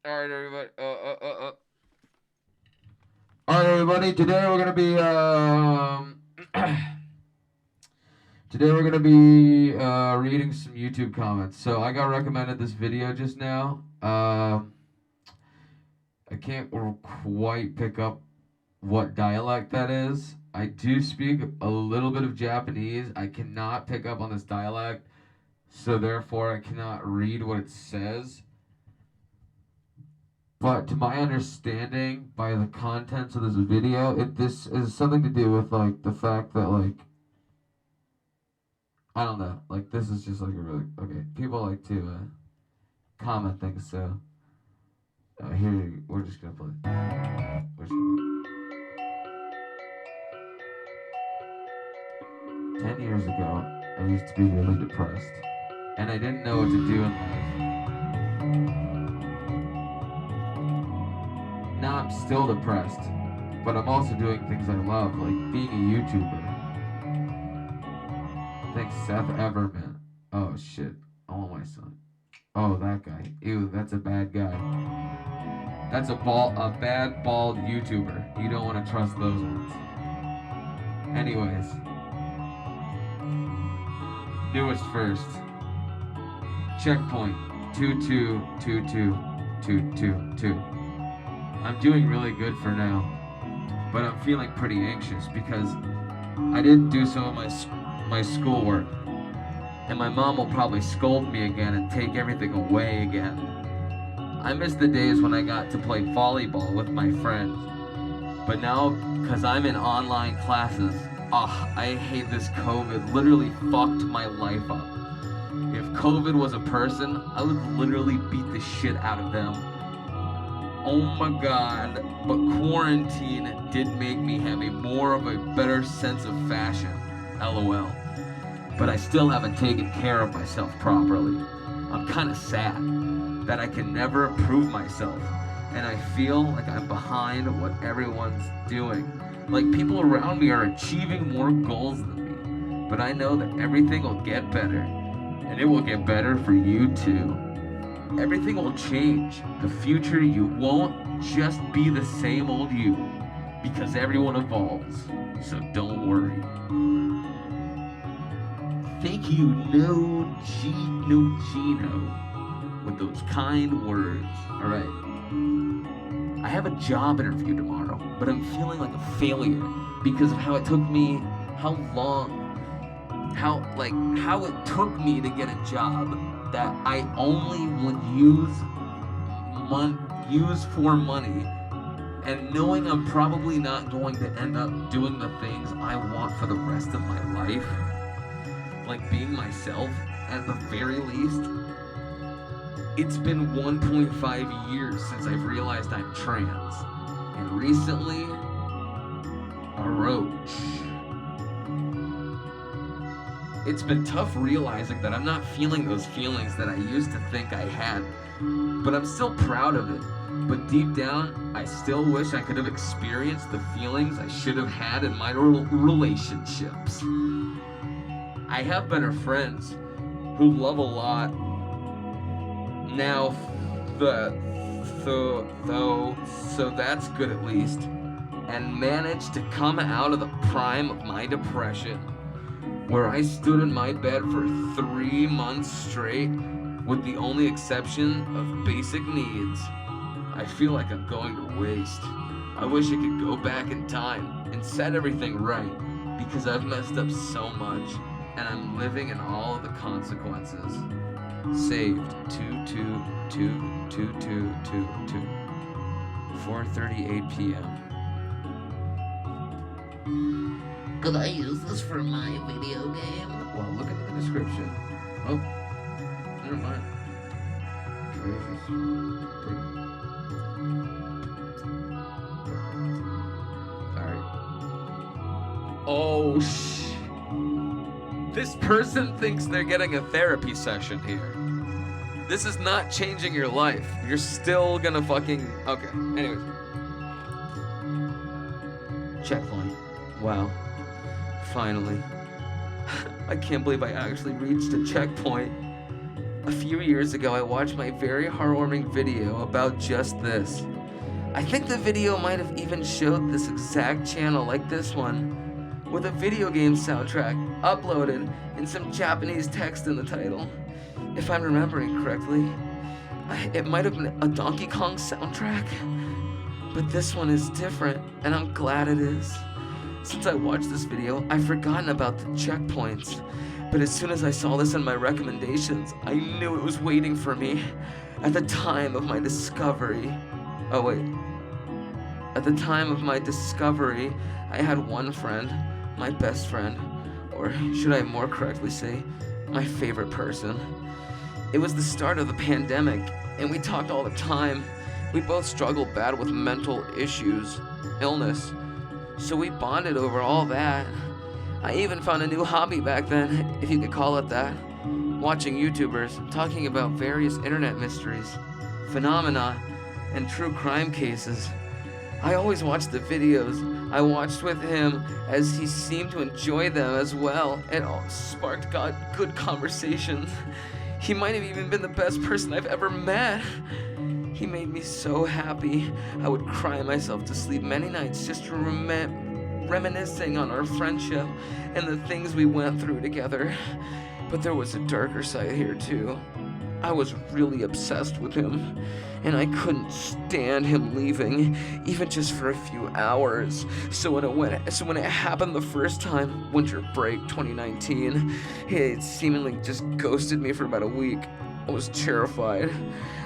All right, everybody. All right, everybody. Today we're gonna be today we're gonna be reading some YouTube comments. So I got recommended this video just now. I can't quite pick up what dialect that is. I do speak a little bit of Japanese. I cannot pick up on this dialect, so therefore I cannot read what it says. But to my understanding, by the contents of this video, this is something to do with like the fact that I don't know, like this is just like a really okay. People like to comment things, so here we're just gonna play. We're just gonna 10 years ago, I used to be really depressed, and I didn't know what to do in life. Now I'm still depressed, but I'm also doing things I love, like being a YouTuber. Thanks, Seth Everman. Oh shit. I want my son. Oh, that guy. Ew, that's a bad guy. That's a bad bald YouTuber. You don't want to trust those ones. Anyways, newest first. Checkpoint 2222222. I'm doing really good for now, but I'm feeling pretty anxious because I didn't do some of my schoolwork, and my mom will probably scold me again and take everything away again. I miss the days when I got to play volleyball with my friends. But now, because I'm in online classes, I hate this COVID. Literally fucked my life up. If COVID was a person, I would literally beat the shit out of them. Oh my god. But quarantine did make me have more of a better sense of fashion. LOL. But I still haven't taken care of myself properly. I'm kind of sad that I can never improve myself, and I feel like I'm behind what everyone's doing. Like people around me are achieving more goals than me, but I know that everything will get better, and it will get better for you too. Everything will change. The future, you won't just be the same old you, because everyone evolves, so don't worry. Thank you, No Gino, with those kind words. All right. I have a job interview tomorrow, but I'm feeling like a failure because of how it took me, how long, how it took me to get a job that I only would use for money, and knowing I'm probably not going to end up doing the things I want for the rest of my life, like being myself at the very least. It's been 1.5 years since I've realized I'm trans, and recently, a roach. It's been tough realizing that I'm not feeling those feelings that I used to think I had, but I'm still proud of it. But deep down, I still wish I could have experienced the feelings I should have had in my relationships. I have better friends who love a lot now, so that's good at least, and managed to come out of the prime of my depression, where I stood in my bed for 3 months straight, with the only exception of basic needs. I feel like I'm going to waste. I wish I could go back in time and set everything right, because I've messed up so much, and I'm living in all of the consequences. Saved 222222. 4:38 p.m. Could I use this for my video game? Well, look into the description. Oh, never mind. Alright. Oh, This person thinks they're getting a therapy session here. This is not changing your life. You're still gonna fucking. Okay, anyways. Checkpoint. Wow. Finally. I can't believe I actually reached a checkpoint. A few years ago, I watched my very heartwarming video about just this. I think the video might have even showed this exact channel like this one, with a video game soundtrack uploaded and some Japanese text in the title. If I'm remembering correctly, it might have been a Donkey Kong soundtrack, but this one is different, and I'm glad it is. Since I watched this video, I've forgotten about the checkpoints, but as soon as I saw this in my recommendations, I knew it was waiting for me. At the time of my discovery, At the time of my discovery, I had one friend, my best friend, or should I more correctly say, my favorite person. It was the start of the pandemic, and we talked all the time. We both struggled bad with mental issues, illness, so we bonded over all that. I even found a new hobby back then, if you could call it that. Watching YouTubers talking about various internet mysteries, phenomena, and true crime cases. I always watched the videos I watched with him, as he seemed to enjoy them as well, and all sparked good conversations. He might have even been the best person I've ever met. He made me so happy. I would cry myself to sleep many nights just reminiscing on our friendship and the things we went through together. But there was a darker side here too. I was really obsessed with him, and I couldn't stand him leaving, even just for a few hours. So when it happened the first time, winter break 2019, he seemingly just ghosted me for about a week. I was terrified.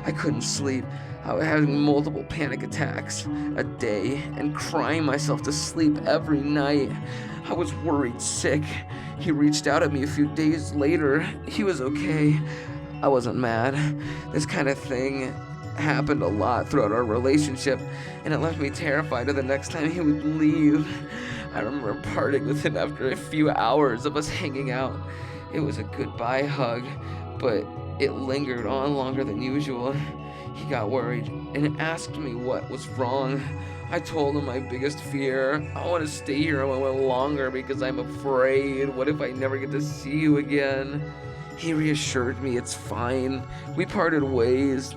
I couldn't sleep. I was having multiple panic attacks a day and crying myself to sleep every night. I was worried sick. He reached out at me a few days later. He was okay. I wasn't mad. This kind of thing happened a lot throughout our relationship, and it left me terrified of the next time he would leave. I remember parting with him after a few hours of us hanging out. It was a goodbye hug, but it lingered on longer than usual. He got worried and asked me what was wrong. I told him my biggest fear. I want to stay here a little longer because I'm afraid. What if I never get to see you again? He reassured me it's fine. We parted ways.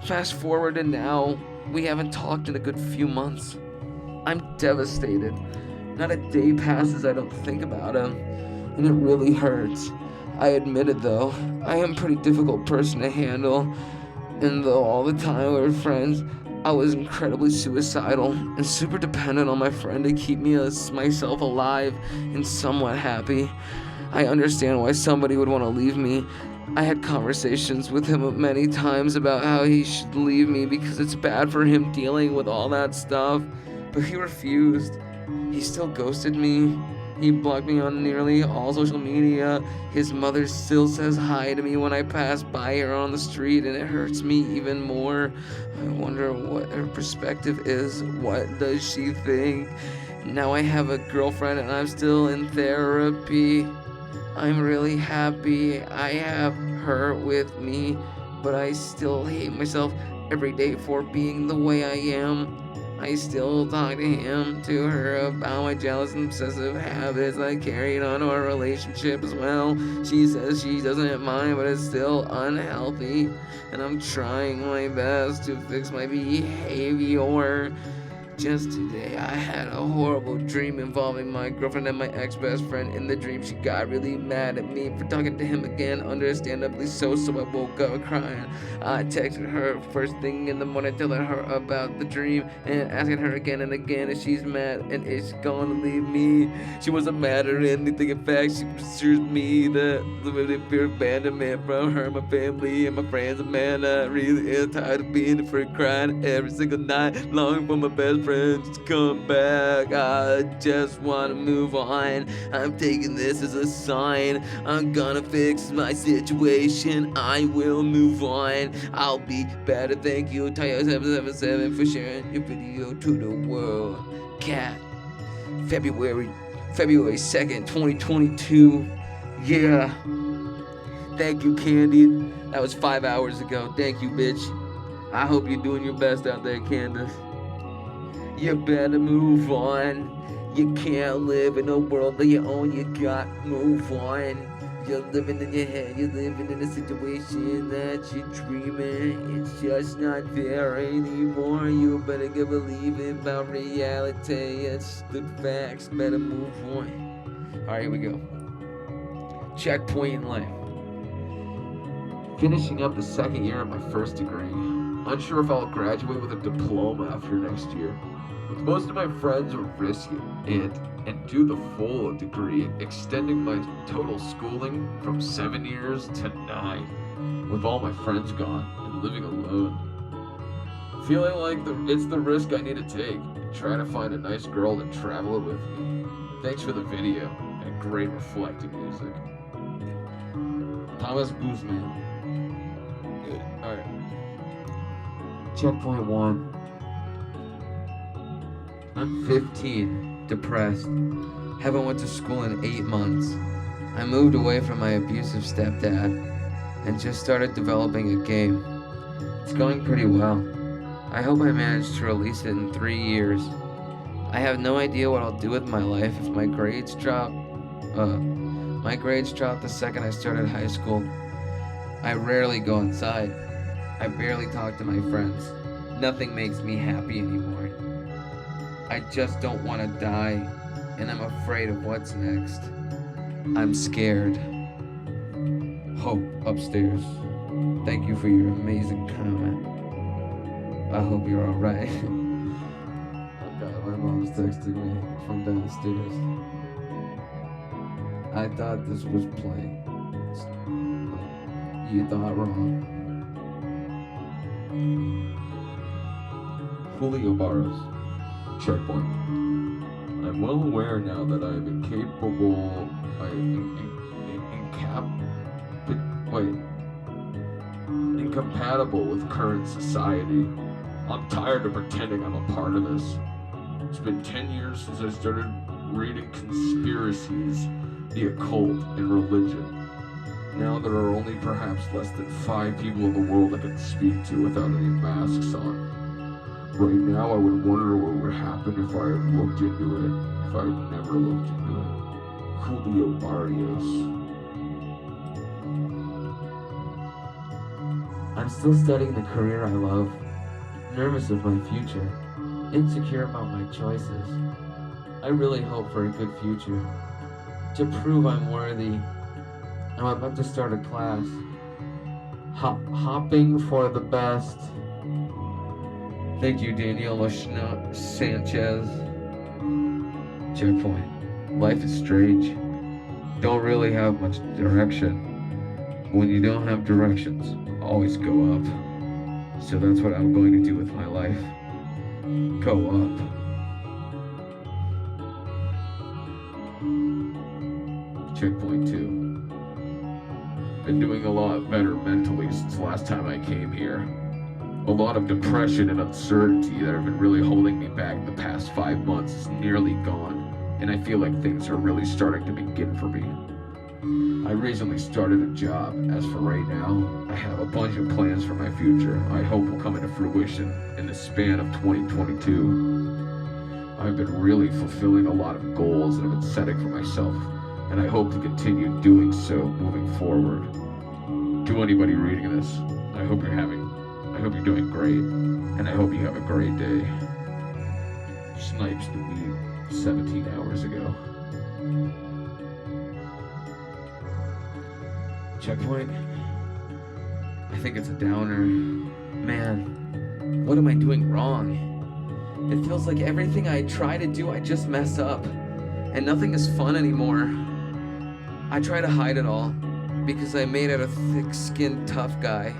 Fast forward to now, we haven't talked in a good few months. I'm devastated. Not a day passes I don't think about him, and it really hurts. I admit it though, I am a pretty difficult person to handle, and though all the time we were friends, I was incredibly suicidal and super dependent on my friend to keep me myself alive and somewhat happy. I understand why somebody would want to leave me. I had conversations with him many times about how he should leave me because it's bad for him dealing with all that stuff, but he refused. He still ghosted me. He blocked me on nearly all social media. His mother still says hi to me when I pass by her on the street, and it hurts me even more. I wonder what her perspective is. What does she think? Now I have a girlfriend and I'm still in therapy. I'm really happy I have her with me, but I still hate myself every day for being the way I am. I still talk to her about my jealous and obsessive habits I carried on to our relationship as well. She says she doesn't mind, but it's still unhealthy, and I'm trying my best to fix my behavior. Just today, I had a horrible dream involving my girlfriend and my ex-best friend. In the dream, she got really mad at me for talking to him again, understandably so I woke up crying. I texted her first thing in the morning, telling her about the dream and asking her again and again if she's mad and is she gonna leave me. She wasn't mad or anything. In fact, she assured me that the fear of abandonment from her, my family, and my friends. Man, I really am tired of being afraid, crying every single night, longing for my best friends to come back. I just wanna move on. I'm taking this as a sign. I'm gonna fix my situation. I will move on. I'll be better. Thank you, Tayo777, for sharing your video to the world. Cat. February 2nd, 2022. Yeah. Thank you, Candy. That was 5 hours ago. Thank you, bitch. I hope you're doing your best out there, Candace. You better move on. You can't live in a world of your own. You got to move on. You're living in your head, you're living in a situation that you're dreaming. It's just not there anymore. You better get believing about reality. It's the facts, better move on. Alright, here we go. Checkpoint in life. Finishing up the second year of my first degree. Unsure if I'll graduate with a diploma after next year. With most of my friends are risking it and do the full degree, extending my total schooling from 7 years to 9, with all my friends gone and living alone. Feeling like it's the risk I need to take, and try to find a nice girl to travel with me. Thanks for the video and great reflecting music. Thomas Guzman. Good. Alright. Checkpoint 1. I'm 15, depressed. Haven't went to school in 8 months. I moved away from my abusive stepdad and just started developing a game. It's going pretty well. I hope I manage to release it in 3 years. I have no idea what I'll do with my life if my grades drop. My grades dropped the second I started high school. I rarely go outside. I barely talk to my friends. Nothing makes me happy anymore. I just don't want to die, and I'm afraid of what's next. I'm scared. Hope upstairs. Thank you for your amazing comment. I hope you're alright. Oh god, my mom's texting me from downstairs. I thought this was playing. You thought wrong. Julio Barros. Checkpoint. I'm well aware now that I am incompatible with current society. I'm tired of pretending I'm a part of this. It's been 10 years since I started reading conspiracies, the occult, and religion. Now there are only perhaps less than 5 people in the world I can speak to without any masks on. Right now, I would wonder what would happen if I had looked into it, if I had never looked into it. Julio Barrios. I'm still studying the career I love, nervous of my future, insecure about my choices. I really hope for a good future. To prove I'm worthy, I'm about to start a class. Hopping for the best. Thank you, Daniela Sanchez. Checkpoint. Life is strange. Don't really have much direction. When you don't have directions, always go up. So that's what I'm going to do with my life. Go up. Checkpoint 2. Been doing a lot better mentally since the last time I came here. A lot of depression and uncertainty that have been really holding me back the past 5 months is nearly gone, and I feel like things are really starting to begin for me. I recently started a job. As for right now, I have a bunch of plans for my future I hope will come into fruition in the span of 2022. I've been really fulfilling a lot of goals that I've been setting for myself, and I hope to continue doing so moving forward. To anybody reading this, I hope you're doing great, and I hope you have a great day. Snipes the weed 17 hours ago. Checkpoint? I think it's a downer. Man, what am I doing wrong? It feels like everything I try to do, I just mess up, and nothing is fun anymore. I try to hide it all, because I made out a thick-skinned tough guy.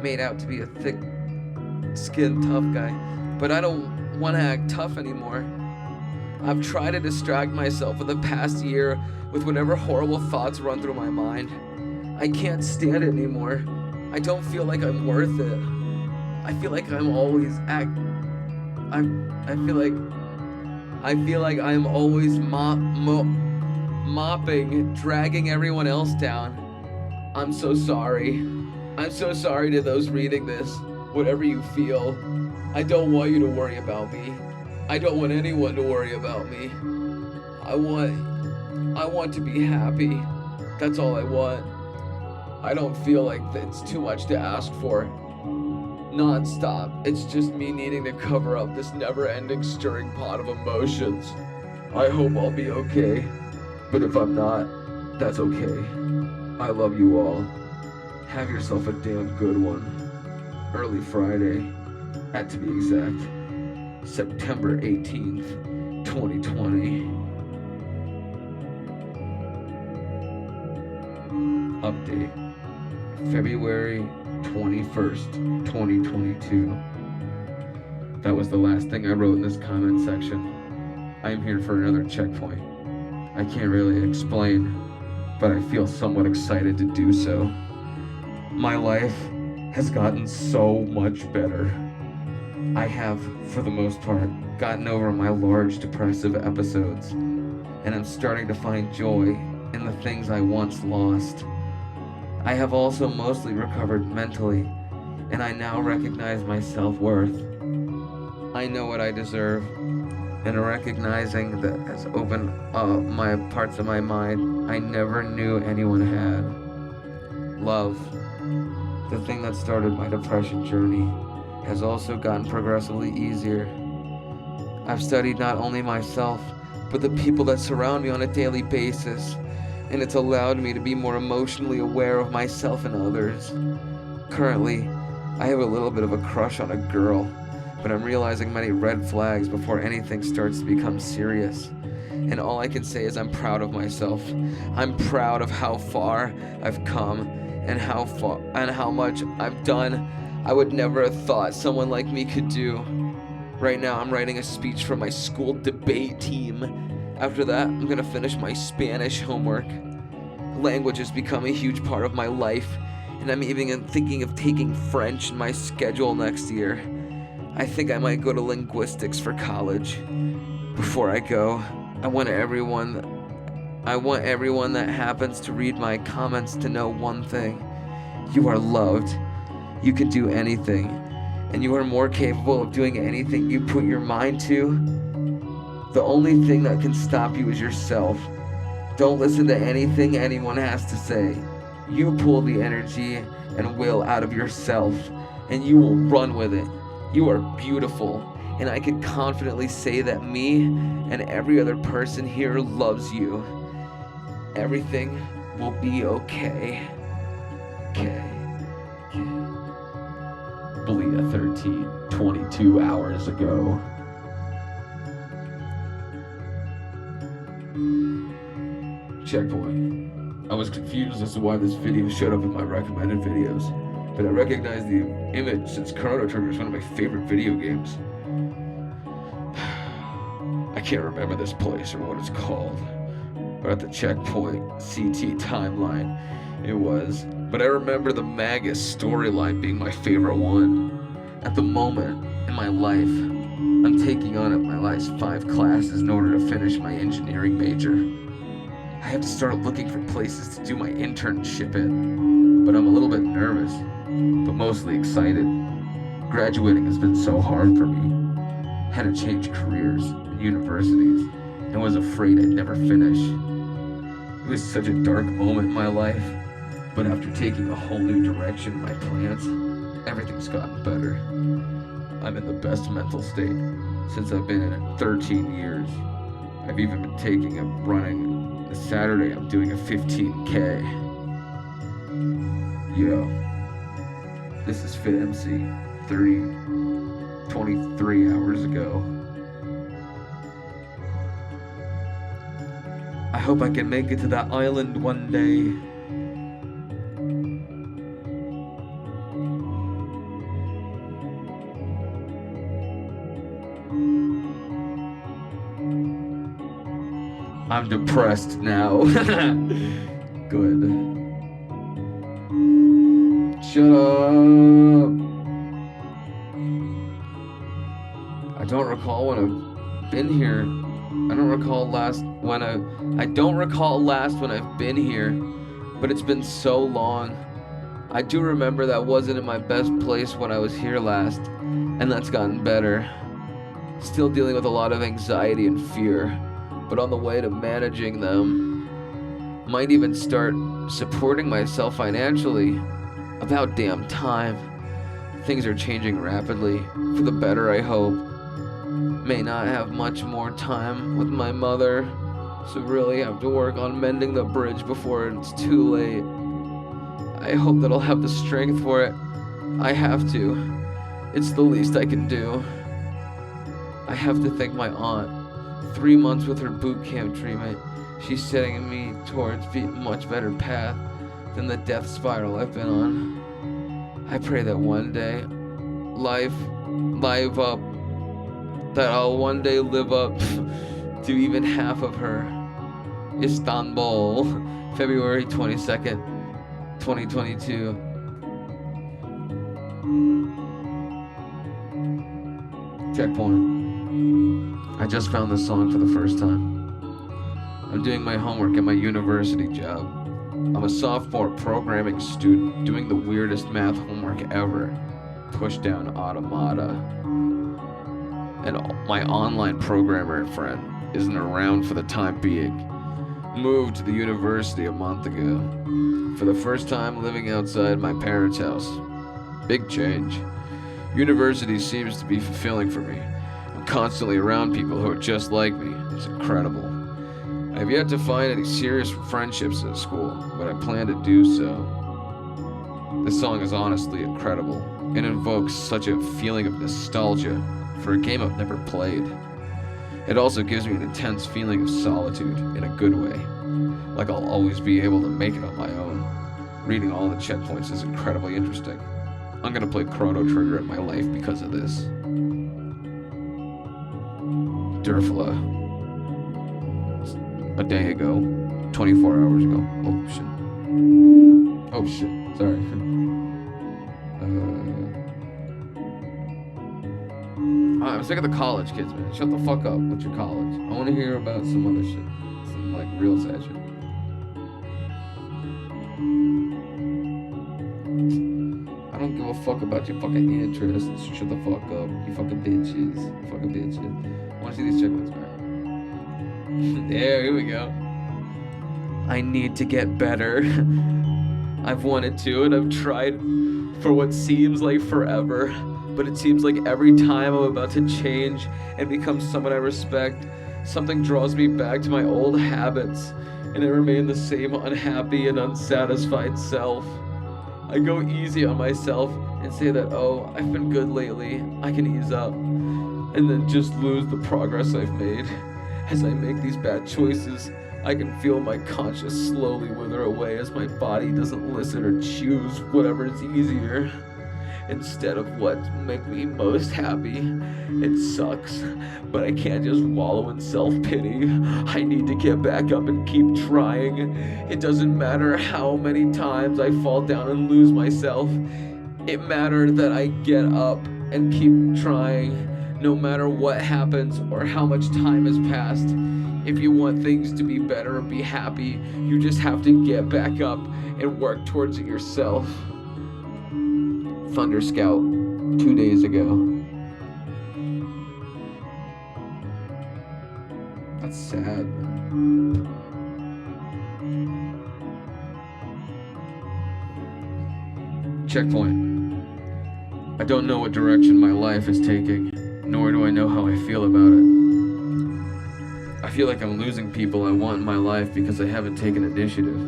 Made out to be a thick-skinned tough guy, but I don't want to act tough anymore. I've tried to distract myself for the past year with whatever horrible thoughts run through my mind. I can't stand it anymore. I don't feel like I'm worth it. I feel like I'm always I feel like I'm always mopping, dragging everyone else down. I'm so sorry. I'm so sorry to those reading this, whatever you feel. I don't want you to worry about me. I don't want anyone to worry about me. I want to be happy. That's all I want. I don't feel like it's too much to ask for. Non-stop. It's just me needing to cover up this never-ending stirring pot of emotions. I hope I'll be okay. But if I'm not, that's okay. I love you all. Have yourself a damn good one. Early Friday, to be exact, September 18th, 2020. Update. February 21st, 2022. That was the last thing I wrote in this comment section. I am here for another checkpoint. I can't really explain, but I feel somewhat excited to do so. My life has gotten so much better. I have, for the most part, gotten over my large depressive episodes, and I'm starting to find joy in the things I once lost. I have also mostly recovered mentally, and I now recognize my self-worth. I know what I deserve, and recognizing that has opened up my parts of my mind I never knew anyone had. Love, the thing that started my depression journey, has also gotten progressively easier. I've studied not only myself, but the people that surround me on a daily basis, and it's allowed me to be more emotionally aware of myself and others. Currently, I have a little bit of a crush on a girl, but I'm realizing many red flags before anything starts to become serious. And all I can say is I'm proud of myself. I'm proud of how far I've come and how much I've done I would never have thought someone like me could do. Right now I'm writing a speech for my school debate team. After that, I'm gonna finish my Spanish homework. Language has become a huge part of my life, and I'm even thinking of taking French in my schedule next year. I think I might go to linguistics for college. Before I go, I want everyone that happens to read my comments to know one thing. You are loved. You can do anything, and you are more capable of doing anything you put your mind to. The only thing that can stop you is yourself. Don't listen to anything anyone has to say. You pull the energy and will out of yourself, and you will run with it. You are beautiful, and I can confidently say that me and every other person here loves you. Everything will be okay. Okay. Bleeda 13, 22 hours ago. Checkpoint. I was confused as to why this video showed up in my recommended videos, but I recognized the image since Chrono Trigger is one of my favorite video games. I can't remember this place or what it's called, but at the checkpoint CT timeline it was. But I remember the Magus storyline being my favorite one. At the moment in my life, I'm taking on at my last 5 classes in order to finish my engineering major. I have to start looking for places to do my internship in, but I'm a little bit nervous, but mostly excited. Graduating has been so hard for me. Had to change careers and universities, and was afraid I'd never finish. It was such a dark moment in my life, but after taking a whole new direction in my plans, everything's gotten better. I'm in the best mental state since I've been in it 13 years. I've even been taking up running. This Saturday I'm doing a 15K. Yo, this is Fit MC 23 hours ago. I hope I can make it to that island one day. I'm depressed now. Good. Shut up. I don't recall when I've been here. I don't recall last when I've been here, but it's been so long. I do remember that wasn't in my best place when I was here last, and that's gotten better. Still dealing with a lot of anxiety and fear, but on the way to managing them. Might even start supporting myself financially. About damn time. Things are changing rapidly, for the better, I hope. May not have much more time with my mother, so really have to work on mending the bridge before it's too late. I hope that I'll have the strength for it. I have to. It's the least I can do. I have to thank my aunt. 3 months with her boot camp treatment, she's setting me towards a much better path than the death spiral I've been on. I pray that one day, that I'll one day live up to even half of her. Istanbul, February 22nd, 2022. Checkpoint. I just found this song for the first time. I'm doing my homework at my university job. I'm a sophomore programming student doing the weirdest math homework ever. Pushdown automata. And my online programmer friend isn't around for the time being. Moved to the university a month ago. For the first time living outside my parents' house. Big change. University seems to be fulfilling for me. I'm constantly around people who are just like me. It's incredible. I have yet to find any serious friendships at school, but I plan to do so. This song is honestly incredible. It invokes such a feeling of nostalgia for a game I've never played. It also gives me an intense feeling of solitude in a good way, like I'll always be able to make it on my own. Reading all the checkpoints is incredibly interesting. I'm gonna play Chrono Trigger in my life because of this. Durfla. A day ago, 24 hours ago. Oh shit, sorry. I'm sick of the college kids, man. Shut the fuck up with your college. I want to hear about some other shit. Some, like, real sad shit. I don't give a fuck about your fucking interests. Shut the fuck up, you fucking bitches. You fucking bitches. I want to see these checkpoints, man. There, here we go. I need to get better. I've wanted to, and I've tried for what seems like forever. But it seems like every time I'm about to change and become someone I respect, something draws me back to my old habits, and I remain the same unhappy and unsatisfied self. I go easy on myself and say that, oh, I've been good lately, I can ease up, and then just lose the progress I've made. As I make these bad choices, I can feel my conscience slowly wither away as my body doesn't listen or choose whatever is easier instead of what make me most happy. It sucks, but I can't just wallow in self-pity. I need to get back up and keep trying. It doesn't matter how many times I fall down and lose myself. It matters that I get up and keep trying, no matter what happens or how much time has passed. If you want things to be better or be happy, you just have to get back up and work towards it yourself. Thunder Scout, 2 days ago. That's sad, man. Checkpoint. I don't know what direction my life is taking, nor do I know how I feel about it. I feel like I'm losing people I want in my life because I haven't taken initiative.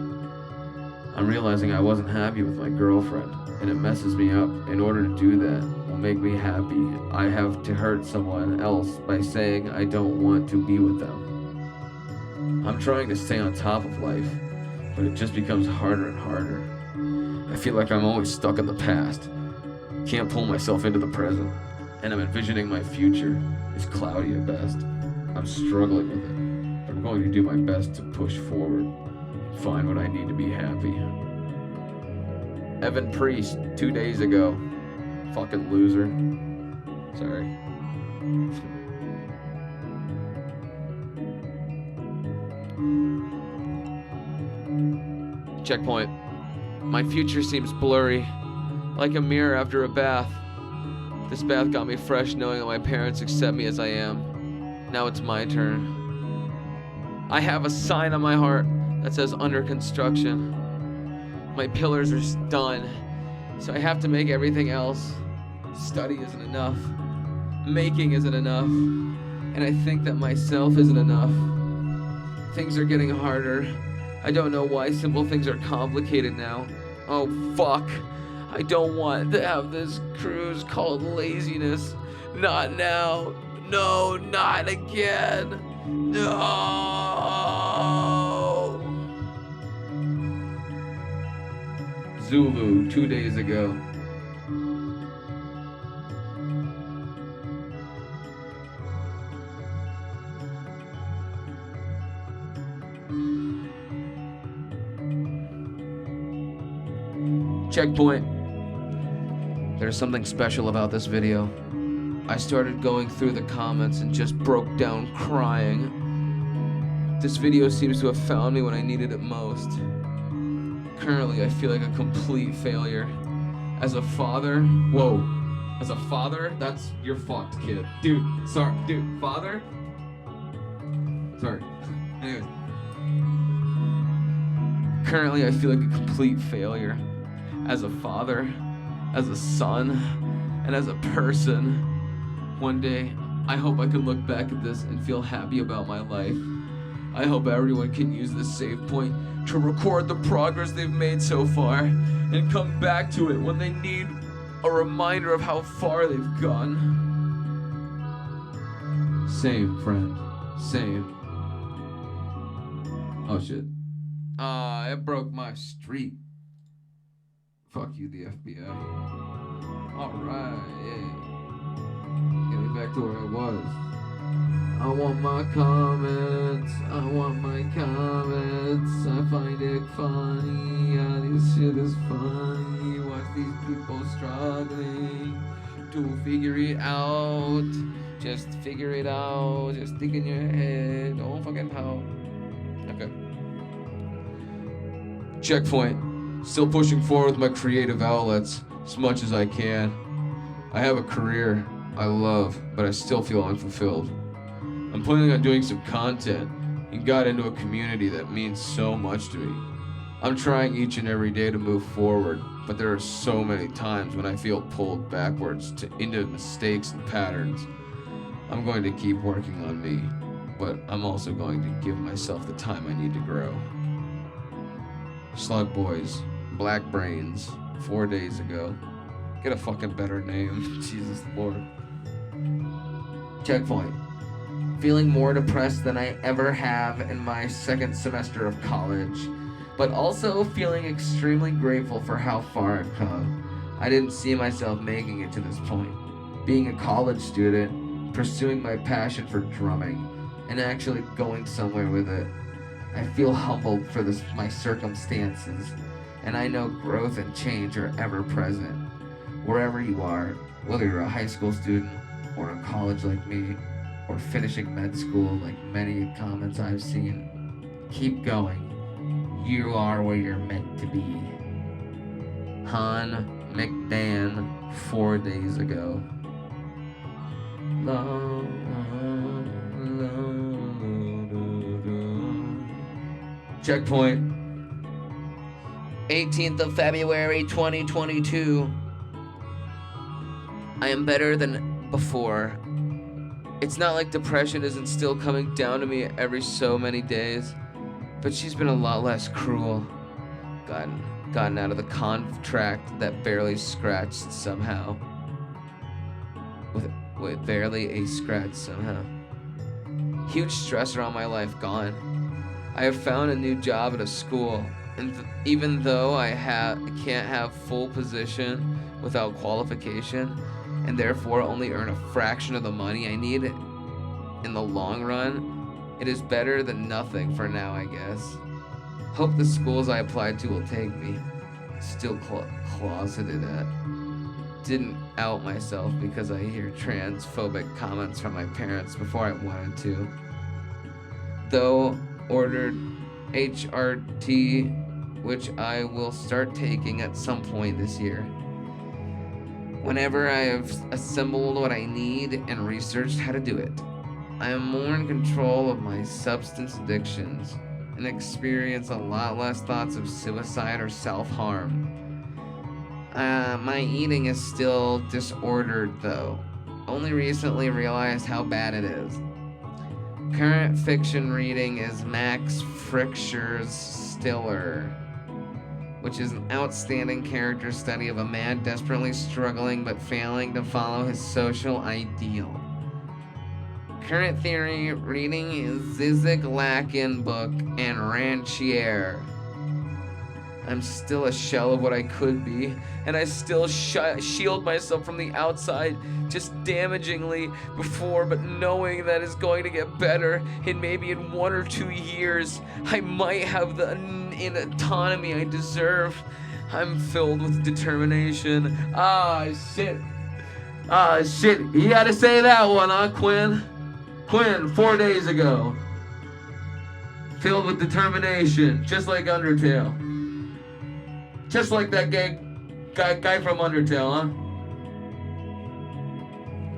I'm realizing I wasn't happy with my girlfriend, and it messes me up. In order to do that will make me happy, I have to hurt someone else by saying I don't want to be with them. I'm trying to stay on top of life, but it just becomes harder and harder. I feel like I'm always stuck in the past. Can't pull myself into the present, and I'm envisioning my future is cloudy at best. I'm struggling with it, but I'm going to do my best to push forward and find what I need to be happy. Evan Priest, 2 days ago. Fucking loser. Sorry. Checkpoint. My future seems blurry, like a mirror after a bath. This bath got me fresh knowing that my parents accept me as I am. Now it's my turn. I have a sign on my heart that says under construction. My pillars are done, so I have to make everything else. Study isn't enough. Making isn't enough. And I think that myself isn't enough. Things are getting harder. I don't know why simple things are complicated now. Oh, fuck. I don't want to have this cruise called laziness. Not now. No, not again. No. Zulu, 2 days ago. Checkpoint. There's something special about this video. I started going through the comments and just broke down crying. This video seems to have found me when I needed it most. Currently, I feel like a complete failure. As a father, whoa. As a father, you're fucked, kid. Dude, sorry, father? Sorry. Anyways. Currently, I feel like a complete failure. As a father, as a son, and as a person. One day, I hope I can look back at this and feel happy about my life. I hope everyone can use this save point to record the progress they've made so far and come back to it when they need a reminder of how far they've gone. Same, friend. Same. Oh shit. It broke my streak. Fuck you, the FBI. Alright, yeah. Getting back to where I was. I want my comments. I find it funny. Yeah, this shit is funny. Watch these people struggling to figure it out. Just figure it out. Just think in your head. Don't fucking pout. Okay. Checkpoint. Still pushing forward with my creative outlets as much as I can. I have a career I love, but I still feel unfulfilled. I'm planning on doing some content and got into a community that means so much to me. I'm trying each and every day to move forward, but there are so many times when I feel pulled backwards into mistakes and patterns. I'm going to keep working on me, but I'm also going to give myself the time I need to grow. Slug Boys, Black Brains, 4 days ago. Get a fucking better name. Jesus Lord. Checkpoint. Feeling more depressed than I ever have in my second semester of college, but also feeling extremely grateful for how far I've come. I didn't see myself making it to this point. Being a college student, pursuing my passion for drumming, and actually going somewhere with it. I feel humbled for my circumstances, and I know growth and change are ever present. Wherever you are, whether you're a high school student, or in college like me, or finishing med school like many comments I've seen, keep going. You are where you're meant to be. Han McDan, 4 days ago. Checkpoint. 18th of February 2022. I am better than before. It's not like depression isn't still coming down to me every so many days, but she's been a lot less cruel. Gotten out of the contract that barely scratched somehow. With barely a scratch somehow. Huge stressor on my life gone. I have found a new job at a school, and even though I can't have full position without qualification, and therefore only earn a fraction of the money I need in the long run, it is better than nothing for now, I guess. Hope the schools I applied to will take me. Still closeted at. Didn't out myself because I hear transphobic comments from my parents before I wanted to. Though ordered HRT, which I will start taking at some point this year. Whenever I have assembled what I need and researched how to do it, I am more in control of my substance addictions and experience a lot less thoughts of suicide or self-harm. My eating is still disordered though. Only recently realized how bad it is. Current fiction reading is Max Frisch's Stiller, which is an outstanding character study of a man desperately struggling but failing to follow his social ideal. Current theory reading is Zizek Lakin book and Ranchier. I'm still a shell of what I could be, and I still shield myself from the outside just damagingly before, but knowing that it's going to get better, and maybe in 1 or 2 years, I might have the autonomy I deserve. I'm filled with determination. Shit. You gotta say that one, huh, Quinn? Quinn, 4 days ago. Filled with determination, just like Undertale. Just like that guy from Undertale, huh?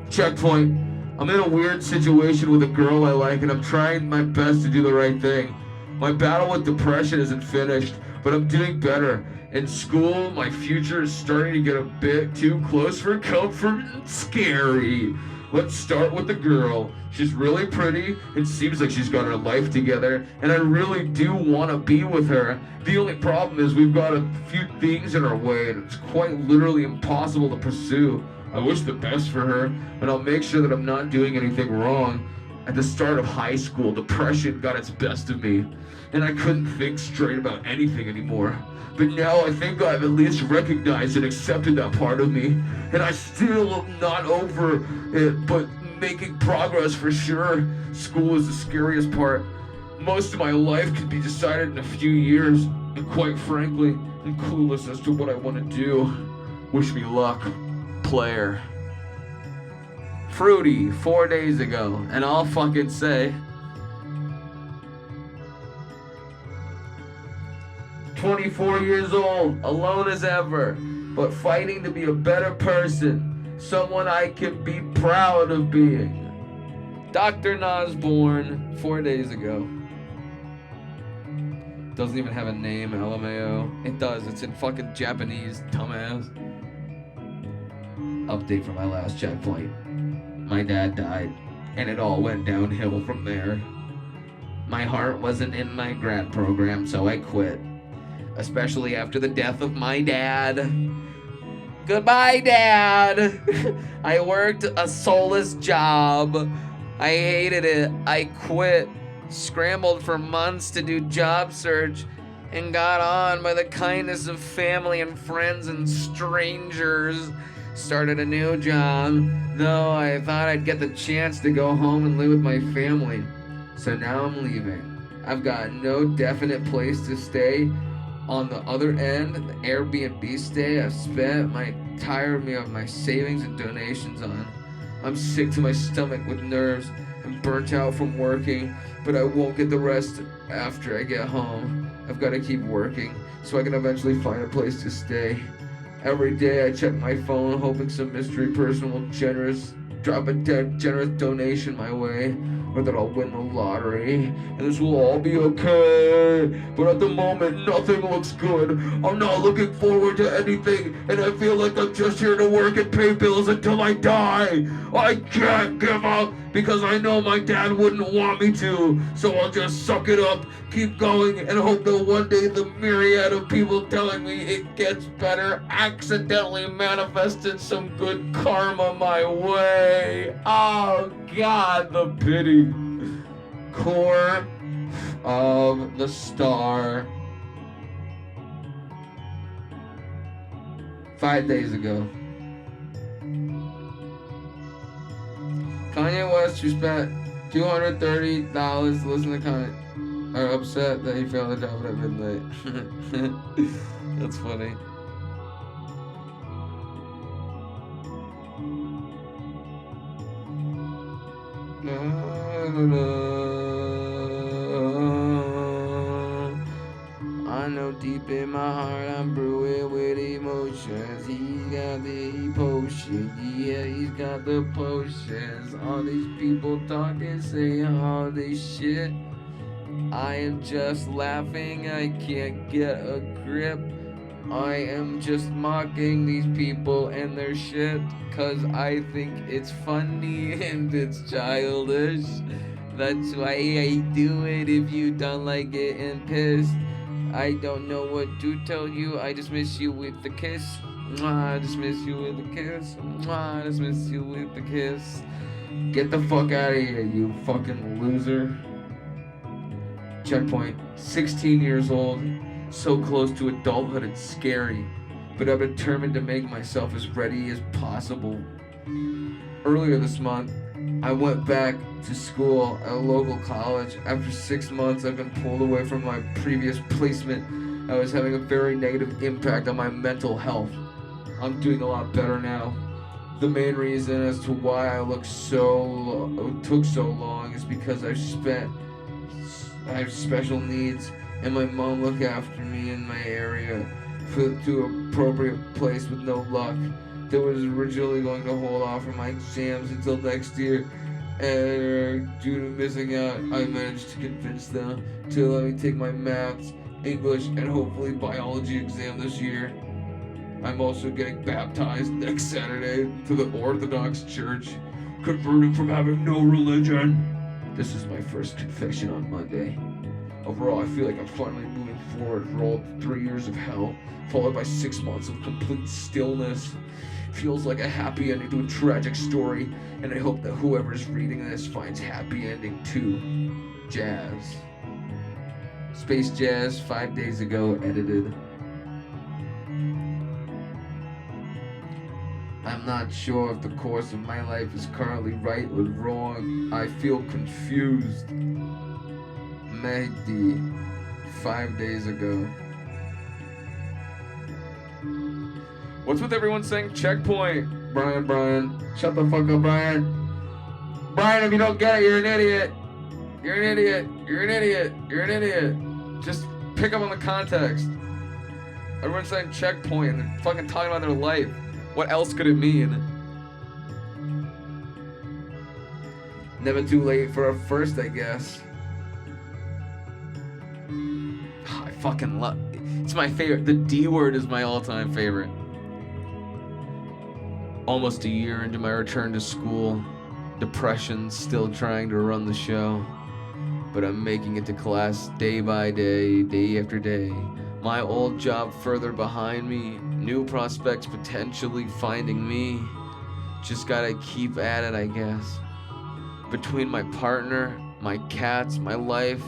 Checkpoint. I'm in a weird situation with a girl I like, and I'm trying my best to do the right thing. My battle with depression isn't finished, but I'm doing better. In school, my future is starting to get a bit too close for comfort and scary. Let's start with the girl. She's really pretty and seems like she's got her life together, and I really do want to be with her. The only problem is we've got a few things in our way, and it's quite literally impossible to pursue. I wish the best for her, and I'll make sure that I'm not doing anything wrong. At the start of high school, depression got its best of me, and I couldn't think straight about anything anymore. But now I think I've at least recognized and accepted that part of me, and I still am not over it, but making progress for sure. School is the scariest part. Most of my life could be decided in a few years, and quite frankly, I'm clueless as to what I want to do. Wish me luck, player. Fruity, 4 days ago, and I'll fucking say, 24 years old, alone as ever, but fighting to be a better person, someone I can be proud of being. Dr. Nosborn, 4 days ago. Doesn't even have a name, LMAO. It does, it's in fucking Japanese, dumbass. Update from my last checkpoint. My dad died, and it all went downhill from there. My heart wasn't in my grad program, so I quit. Especially after the death of my dad. Goodbye, Dad! I worked a soulless job. I hated it. I quit. Scrambled for months to do job search and got on by the kindness of family and friends and strangers. Started a new job, though I thought I'd get the chance to go home and live with my family. So now I'm leaving. I've got no definite place to stay. On the other end, the Airbnb stay I've spent might tire me of my savings and donations on. I'm sick to my stomach with nerves and burnt out from working, but I won't get the rest after I get home. I've got to keep working so I can eventually find a place to stay. Every day I check my phone hoping some mystery person will drop a generous donation my way, or that I'll win the lottery, and this will all be okay. But at the moment, nothing looks good. I'm not looking forward to anything, and I feel like I'm just here to work and pay bills until I die. I can't give up, because I know my dad wouldn't want me to, so I'll just suck it up, keep going, and hope that one day the myriad of people telling me it gets better accidentally manifested some good karma my way. Oh God, the pity. Core of the Star. 5 days ago. Kanye West who spent $230 to listen to Kanye are upset that he failed the job at midnight. That's funny. I know deep in my heart I'm brewing with emotions. He's got the potion, yeah, he's got the potions. All these people talking, saying all this shit. I am just laughing, I can't get a grip. I am just mocking these people and their shit, cause I think it's funny and it's childish. That's why I do it. If you don't like it and pissed, I don't know what to tell you. I just miss you with the kiss. Mwah, I just miss you with the kiss. Mwah, I just miss you with the kiss. Get the fuck out of here, you fucking loser. Checkpoint. 16 years old. So close to adulthood, it's scary. But I'm determined to make myself as ready as possible. Earlier this month, I went back to school at a local college. After 6 months, I've been pulled away from my previous placement. I was having a very negative impact on my mental health. I'm doing a lot better now. The main reason as to why I took so long is because I have special needs, and my mom looked after me in my area to an appropriate place with no luck. That was originally going to hold off from my exams until next year, and due to missing out, I managed to convince them to let me take my maths, English, and hopefully biology exam this year. I'm also getting baptized next Saturday to the Orthodox Church, converted from having no religion. This is my first confession on Monday. Overall, I feel like I'm finally moving forward for all 3 years of hell, followed by 6 months of complete stillness. Feels like a happy ending to a tragic story, and I hope that whoever's reading this finds happy ending too. Jazz. Space Jazz, 5 days ago, edited. I'm not sure if the course of my life is currently right or wrong. I feel confused. Mehdi, 5 days ago. What's with everyone saying checkpoint? Brian. Shut the fuck up, Brian. Brian, if you don't get it, you're an idiot. You're an idiot. You're an idiot. You're an idiot. Just pick up on the context. Everyone's saying checkpoint and they're fucking talking about their life. What else could it mean? Never too late for a first, I guess. I fucking love. It's my favorite. The D word is my all-time favorite. Almost a year into my return to school, depression still trying to run the show, but I'm making it to class day by day, day after day. My old job further behind me, new prospects potentially finding me. Just gotta keep at it, I guess. Between my partner, my cats, my life,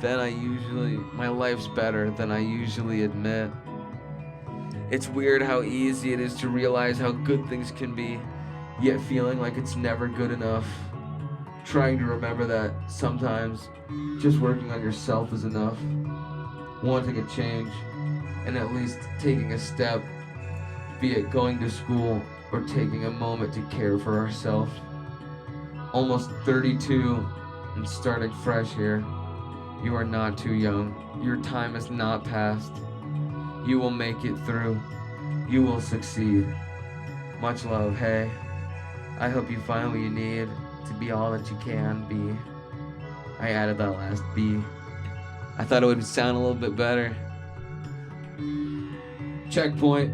my life's better than I usually admit. It's weird how easy it is to realize how good things can be, yet feeling like it's never good enough. Trying to remember that sometimes just working on yourself is enough. Wanting a change, and at least taking a step, be it going to school or taking a moment to care for ourselves. Almost 32 and starting fresh here. You are not too young. Your time has not passed. You will make it through. You will succeed. Much love, hey. I hope you find what you need to be all that you can be. I added that last B. I thought it would sound a little bit better. Checkpoint.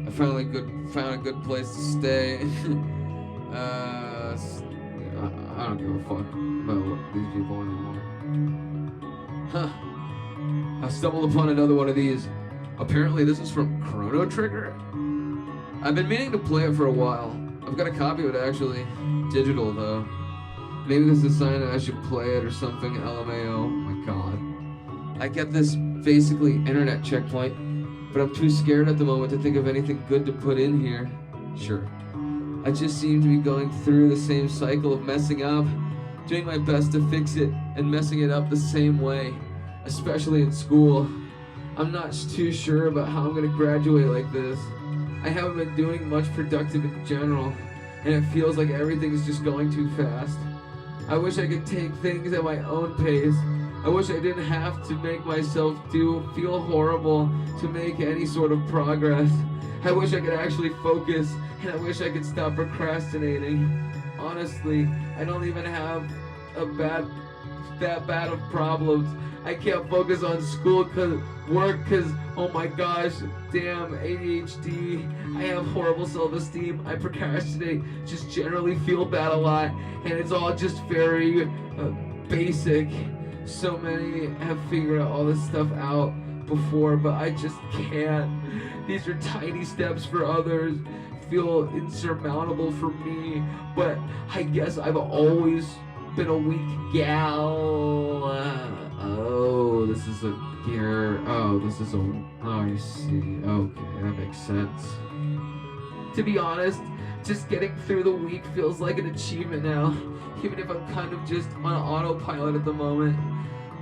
I finally found a good place to stay. I don't give a fuck about these people anymore. I stumbled upon another one of these. Apparently this is from Chrono Trigger. I've been meaning to play it for a while. I've got a copy of it actually. Digital though. Maybe this is a sign that I should play it or something. LMAO. Oh my god. I get this basically internet checkpoint, but I'm too scared at the moment to think of anything good to put in here. Sure. I just seem to be going through the same cycle of messing up, doing my best to fix it, and messing it up the same way, especially in school. I'm not too sure about how I'm gonna graduate like this. I haven't been doing much productive in general, and it feels like everything's just going too fast. I wish I could take things at my own pace. I wish I didn't have to make myself feel horrible to make any sort of progress. I wish I could actually focus, and I wish I could stop procrastinating. Honestly, I don't even have a bad that bad of problems. I can't focus on school work cause oh my gosh, damn ADHD. I have horrible self-esteem. I procrastinate, just generally feel bad a lot, and it's all just very basic. So many have figured out all this stuff out before, but I just can't. These are tiny steps for others, feel insurmountable for me, but I guess I've always been a weak gal. Oh, this is a gear. Oh, this is a. Oh, I see. Okay, that makes sense. To be honest, just getting through the week feels like an achievement now, even if I'm kind of just on autopilot at the moment.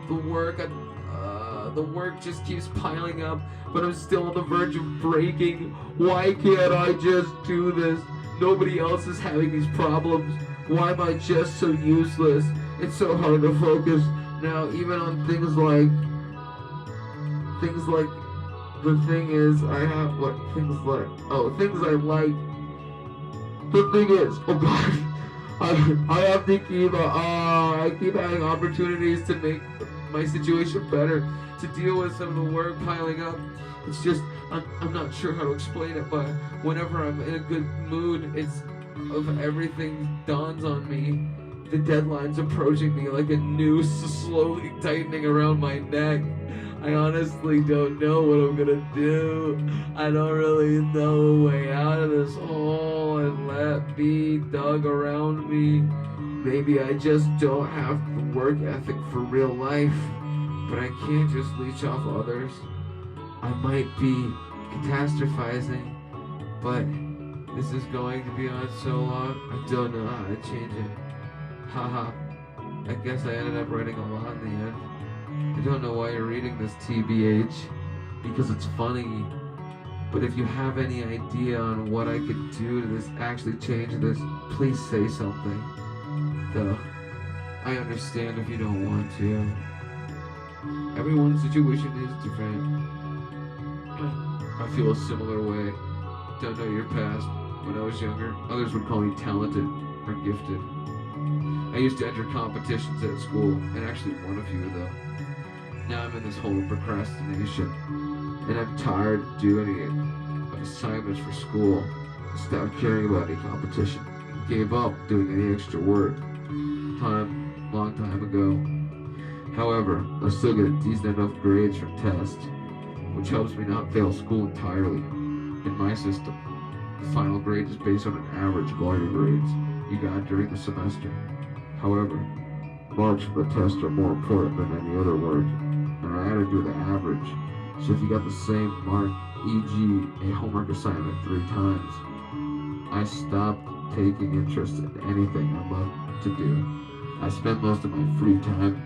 The work just keeps piling up, but I'm still on the verge of breaking. Why can't I just do this? Nobody else is having these problems. Why am I just so useless? It's so hard to focus now, even on things like the thing is I have things I like. The thing is, oh god, I have to keep I keep having opportunities to make my situation better, to deal with some of the work piling up. It's just I'm not sure how to explain it, but whenever I'm in a good mood, it's of everything dawns on me. The deadline's approaching me like a noose slowly tightening around my neck. I honestly don't know what I'm gonna do. I don't really know a way out of this hole and let be dug around me. Maybe I just don't have the work ethic for real life, but I can't just leech off others. I might be catastrophizing, but this is going to be on so long, I don't know how to change it. Haha, I guess I ended up writing a lot in the end. I don't know why you're reading this, TBH, because it's funny. But if you have any idea on what I could do to actually change this, please say something. Though, I understand if you don't want to. Everyone's situation is different. I feel a similar way. Don't know your past. When I was younger, others would call me talented or gifted. I used to enter competitions at school and actually won a few of them. Now I'm in this hole of procrastination, and I'm tired of doing it. Of assignments for school. I stopped caring about any competition. Gave up doing any extra work. Long time ago. However, I still get decent enough grades from tests, which helps me not fail school entirely. In my system, the final grade is based on an average of all your grades you got during the semester. However, marks for the test are more important than any other work, and I had to do the average. So if you got the same mark, e.g. a homework assignment 3 times, I stopped taking interest in anything I love to do. I spent most of my free time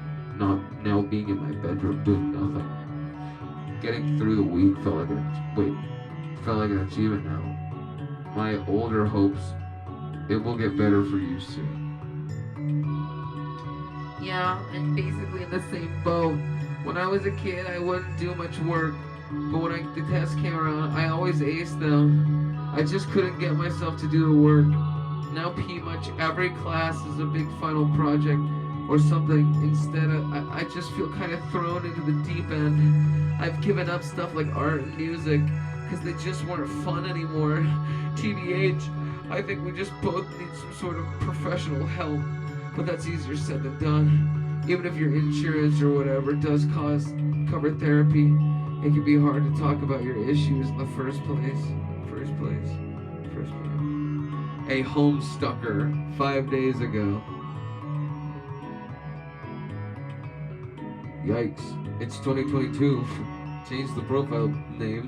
now being in my bedroom doing nothing. Getting through the week felt like an achievement now. My older hopes, it will get better for you soon. Yeah, I'm basically in the same boat. When I was a kid, I wouldn't do much work, but when the tests came around, I always aced them. I just couldn't get myself to do the work. Now pretty much every class is a big final project or something. Instead, I just feel kind of thrown into the deep end. I've given up stuff like art and music because they just weren't fun anymore. TBH, I think we just both need some sort of professional help, but that's easier said than done. Even if your insurance or whatever does cover therapy, it can be hard to talk about your issues in the first place. A homestucker 5 days ago. Yikes, it's 2022. Change the profile name.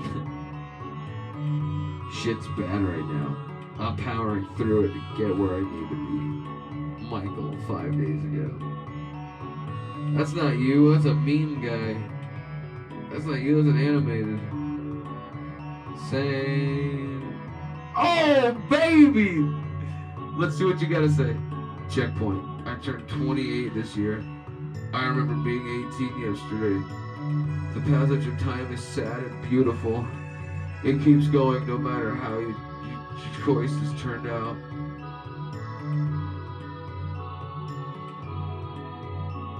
Shit's bad right now. I'm powering through it to get where I need to be. Michael 5 days ago. That's not you, that's a meme guy. That's not you, that's an animated. Same. Oh, baby! Let's see what you gotta say. Checkpoint. I turned 28 this year. I remember being 18 yesterday. The passage of time is sad and beautiful. It keeps going no matter how your choices turned out.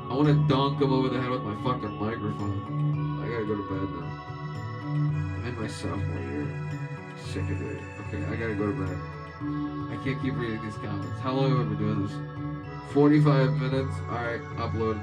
I want to dunk him over the head with my fucking microphone. I gotta go to bed now. I'm in my sophomore year. Sick of it. Okay, I gotta go to bed. I can't keep reading these comments. How long have I been doing this? 45 minutes. Alright, upload.